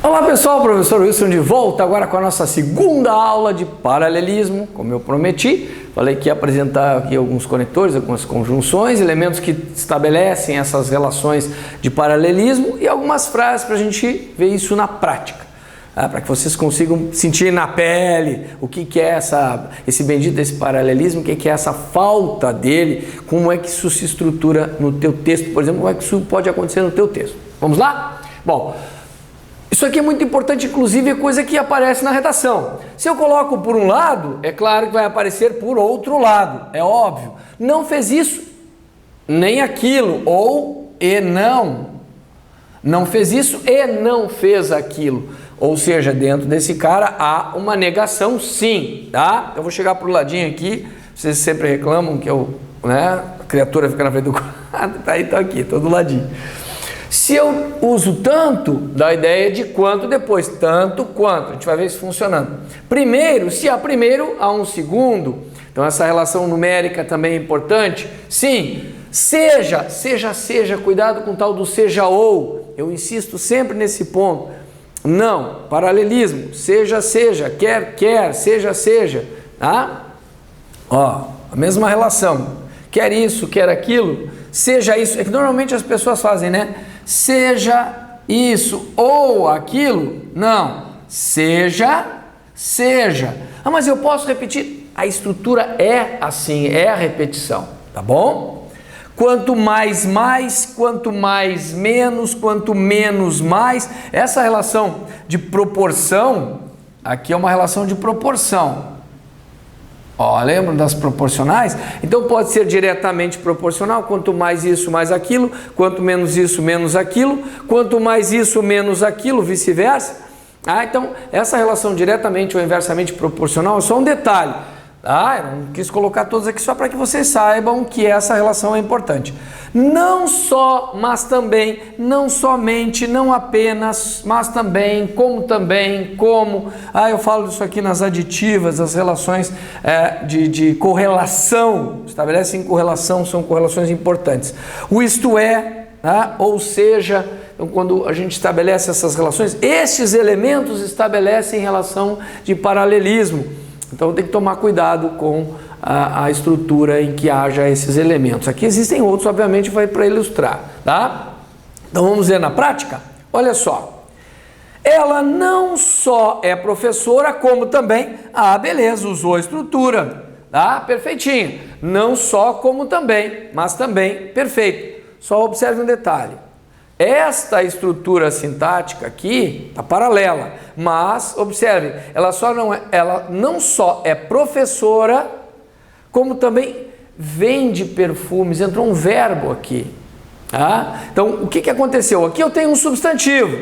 Olá pessoal, professor Wilson de volta agora com a nossa segunda aula de paralelismo, como eu prometi. Falei que ia apresentar aqui alguns conectores, algumas conjunções, elementos que estabelecem essas relações de paralelismo e algumas frases para a gente ver isso na prática, para que vocês consigam sentir na pele o que é esse bendito desse paralelismo, o que é essa falta dele, como é que isso se estrutura no teu texto, por exemplo, como é que isso pode acontecer no teu texto. Vamos lá? Bom, isso aqui é muito importante, inclusive é coisa que aparece na redação. Se eu coloco por um lado, é claro que vai aparecer por outro lado, é óbvio. Não fez isso, nem aquilo, ou e não. Não fez isso e não fez aquilo. Ou seja, dentro desse cara há uma negação sim, tá? Eu vou chegar pro ladinho aqui, vocês sempre reclamam que eu, a criatura fica na frente do quadro, tá? Então aqui, tô do ladinho. Se eu uso tanto, dá a ideia de quanto depois, tanto quanto, a gente vai ver isso funcionando. Primeiro, se há primeiro, há um segundo, então essa relação numérica também é importante. Sim, seja, cuidado com o tal do seja ou, eu insisto sempre nesse ponto. Não, paralelismo, seja, quer, seja, tá? Ó, a mesma relação, quer isso, quer aquilo, seja isso, é que normalmente as pessoas fazem, né? Seja isso ou aquilo, não, seja. Ah, mas eu posso repetir? A estrutura é assim, é a repetição, tá bom? Quanto mais, quanto mais, menos, quanto menos, mais. Essa relação de proporção, aqui é uma relação de proporção. Ó, lembram das proporcionais? Então pode ser diretamente proporcional, quanto mais isso, mais aquilo, quanto menos isso, menos aquilo, quanto mais isso, menos aquilo, vice-versa. Então essa relação diretamente ou inversamente proporcional é só um detalhe. Eu não quis colocar todos aqui só para que vocês saibam que essa relação é importante. Não só, mas também, não somente, não apenas, mas também, como. Eu falo disso aqui nas aditivas, as relações de correlação, estabelecem correlação, são correlações importantes. O isto é, ou seja, então, quando a gente estabelece essas relações, estes elementos estabelecem relação de paralelismo. Então tem que tomar cuidado com a estrutura em que haja esses elementos. Aqui existem outros, obviamente, vai para ilustrar, tá? Então vamos ver na prática? Olha só. Ela não só é professora, como também... beleza, usou a estrutura, tá? Perfeitinho. Não só, como também, mas também, perfeito. Só observe um detalhe. Esta estrutura sintática aqui está paralela, mas observe, ela não só é professora, como também vende perfumes. Entrou um verbo aqui. Então, o que aconteceu? Aqui eu tenho um substantivo.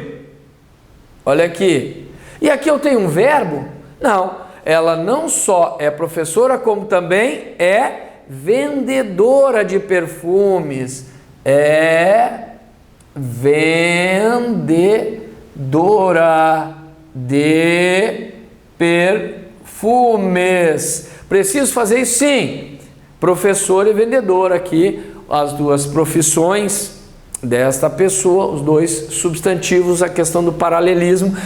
Olha aqui. E aqui eu tenho um verbo? Não, ela não só é professora, como também é vendedora de perfumes. Vendedora de perfumes. Preciso fazer isso? Sim. Professor e vendedor aqui, as duas profissões desta pessoa, os dois substantivos, a questão do paralelismo.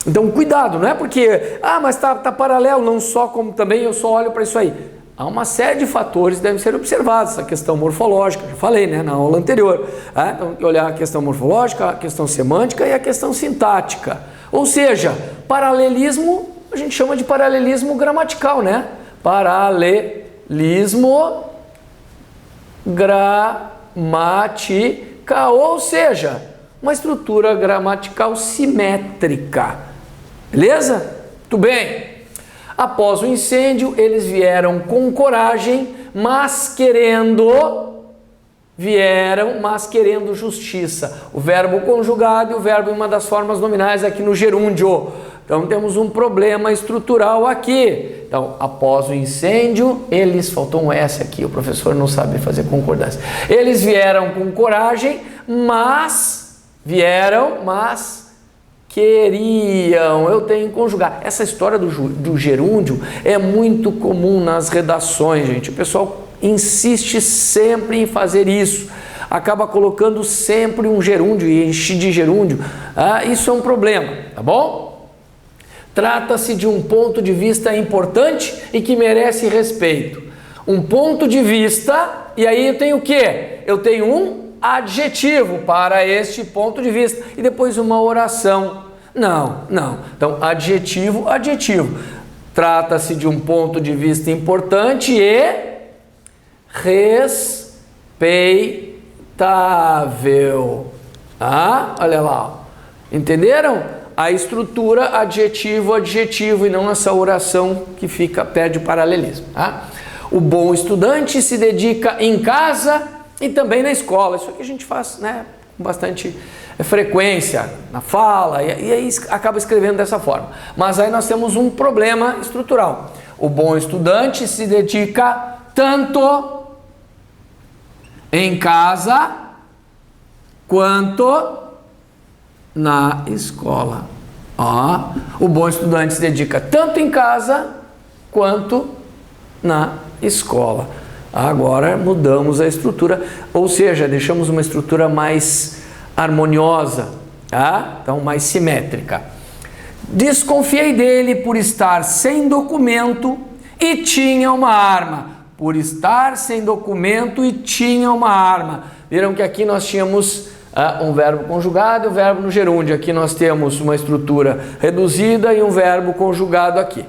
Então cuidado, não é porque, mas tá paralelo, não só como também, eu só olho para isso aí. Há uma série de fatores que devem ser observados, essa questão morfológica, já falei, né, na aula anterior. Então, tem que olhar a questão morfológica, a questão semântica e a questão sintática. Ou seja, paralelismo, a gente chama de paralelismo gramatical, né? Paralelismo gramatical, ou seja, uma estrutura gramatical simétrica. Beleza? Muito bem. Após o incêndio, eles vieram com coragem, mas querendo justiça. O verbo conjugado e o verbo em uma das formas nominais aqui no gerúndio. Então temos um problema estrutural aqui. Então, após o incêndio, faltou um S aqui, o professor não sabe fazer concordância. Eles vieram com coragem, mas queriam. Eu tenho que conjugar. Essa história do gerúndio é muito comum nas redações, gente. O pessoal insiste sempre em fazer isso. Acaba colocando sempre um gerúndio e enche de gerúndio. Isso é um problema, tá bom? Trata-se de um ponto de vista importante e que merece respeito. Um ponto de vista, e aí eu tenho o quê? Eu tenho um adjetivo para este ponto de vista e depois uma oração. Não. Então, adjetivo, adjetivo. Trata-se de um ponto de vista importante e respeitável. Olha lá. Entenderam? A estrutura adjetivo, adjetivo e não essa oração que perde o paralelismo. O bom estudante se dedica em casa e também na escola. Isso aqui a gente faz, né, com bastante frequência na fala e aí acaba escrevendo dessa forma. Mas aí nós temos um problema estrutural. O bom estudante se dedica tanto em casa quanto na escola. O bom estudante se dedica tanto em casa quanto na escola. Agora mudamos a estrutura, ou seja, deixamos uma estrutura mais harmoniosa, então mais simétrica. Desconfiei dele por estar sem documento e tinha uma arma. Por estar sem documento e tinha uma arma. Viram que aqui nós tínhamos um verbo conjugado e um verbo no gerúndio. Aqui nós temos uma estrutura reduzida e um verbo conjugado aqui,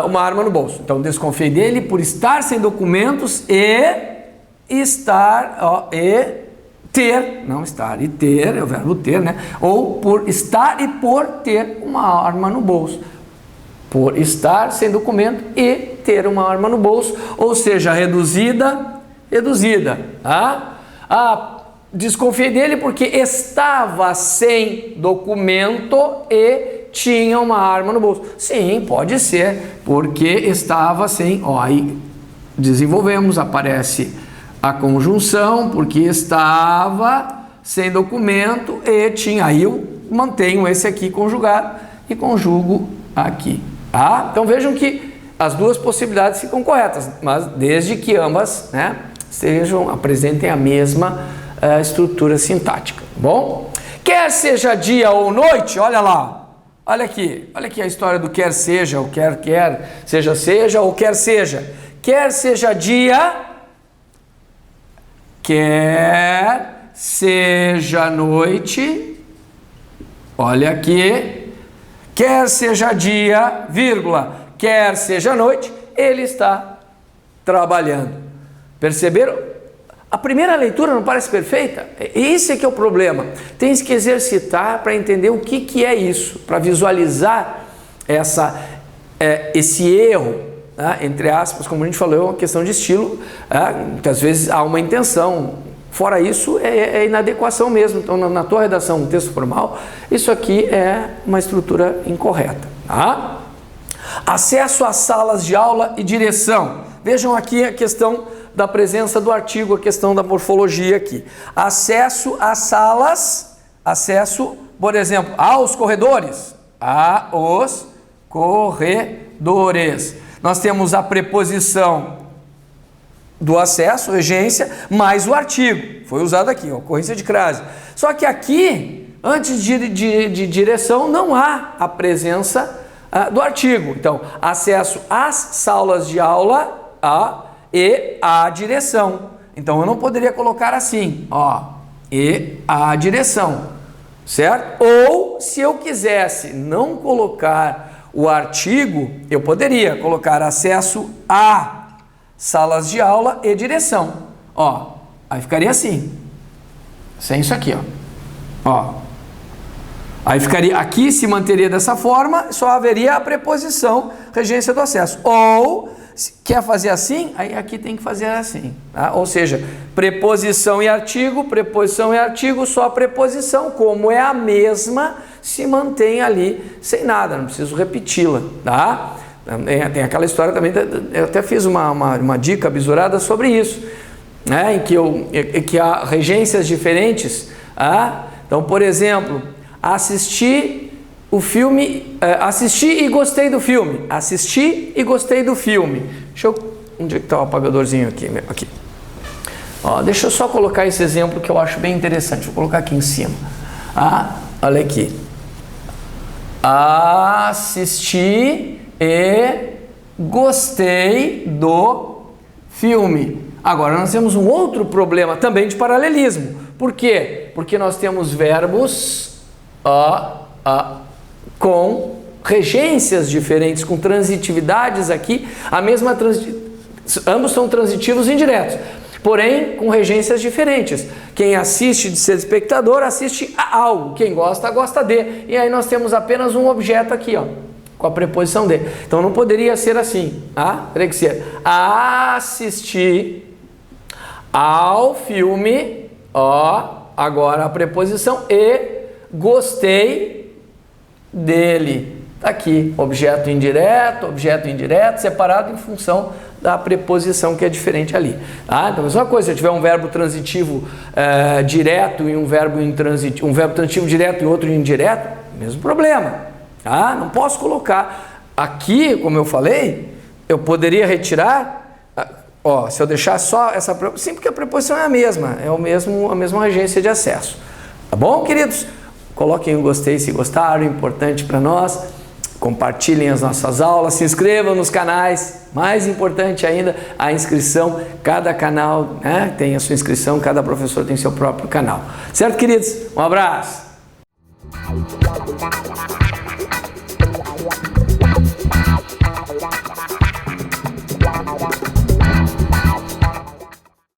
uma arma no bolso. Então, desconfiei dele por estar sem documentos e ter, não estar e ter, é o verbo ter, né? Ou por estar e por ter uma arma no bolso. Por estar sem documento e ter uma arma no bolso, ou seja, reduzida. Desconfiei dele porque estava sem documento e tinha uma arma no bolso. Sim, pode ser, porque estava sem. Aí desenvolvemos, aparece a conjunção, porque estava sem documento e tinha. Aí eu mantenho esse aqui conjugado e conjugo aqui. Então vejam que as duas possibilidades ficam corretas, mas desde que ambas, né, apresentem a mesma estrutura sintática, tá bom? Quer seja dia ou noite, olha lá, olha aqui a história do quer seja, ou quer, seja ou quer seja. Quer seja dia, quer seja noite, olha aqui, quer seja dia, vírgula, quer seja noite, ele está trabalhando. Perceberam? A primeira leitura não parece perfeita? Esse é que é o problema. Tem que exercitar para entender o que é isso, para visualizar esse erro, entre aspas, como a gente falou, é uma questão de estilo, muitas vezes há uma intenção. Fora isso, é inadequação mesmo. Então, na tua redação, um texto formal, isso aqui é uma estrutura incorreta. Acesso às salas de aula e direção. Vejam aqui a questão da presença do artigo, a questão da morfologia aqui. Acesso às salas, por exemplo, aos corredores. Aos corredores. Nós temos a preposição do acesso, regência, mais o artigo. Foi usado aqui, ocorrência de crase. Só que aqui, antes de direção, não há a presença do artigo. Então, acesso às salas de aula e à direção. Então, eu não poderia colocar assim, e à direção, certo? Ou, se eu quisesse não colocar o artigo, eu poderia colocar acesso a salas de aula e direção. Aí ficaria assim, sem isso aqui, Aí ficaria, aqui se manteria dessa forma, só haveria a preposição regência do acesso. Ou, se quer fazer assim, aí aqui tem que fazer assim. Ou seja, preposição e artigo, só a preposição, como é a mesma, se mantém ali sem nada, não preciso repeti-la, tá? Tem aquela história também, eu até fiz uma dica bisurada sobre isso, né? Em que há regências diferentes. Então, por exemplo, assisti o filme, assisti e gostei do filme. Assisti e gostei do filme. Deixa eu... Onde é que está o apagadorzinho aqui? Aqui. Ó, deixa eu só colocar esse exemplo que eu acho bem interessante. Vou colocar aqui em cima. Olha aqui. Assisti e gostei do filme. Agora nós temos um outro problema também de paralelismo. Por quê? Porque nós temos verbos com regências diferentes, com transitividades aqui. Ambos são transitivos indiretos, porém com regências diferentes. Quem assiste de ser espectador, assiste a algo. Quem gosta, gosta de. E aí nós temos apenas um objeto aqui, ó, com a preposição de. Então não poderia ser assim. Teria que ser assisti ao filme, agora a preposição e gostei dele. Tá aqui, objeto indireto, separado em função da preposição que é diferente ali. Então, a mesma coisa, se eu tiver um verbo transitivo direto e um verbo transitivo direto e outro indireto, mesmo problema. Não posso colocar aqui, como eu falei, eu poderia retirar, se eu deixar só essa preposição, sim, porque a preposição é a mesma, a mesma agência de acesso. Tá bom, queridos? Coloquem um gostei se gostaram, importante para nós. Compartilhem as nossas aulas, se inscrevam nos canais, mais importante ainda, a inscrição. Cada canal tem a sua inscrição, cada professor tem seu próprio canal. Certo, queridos? Um abraço!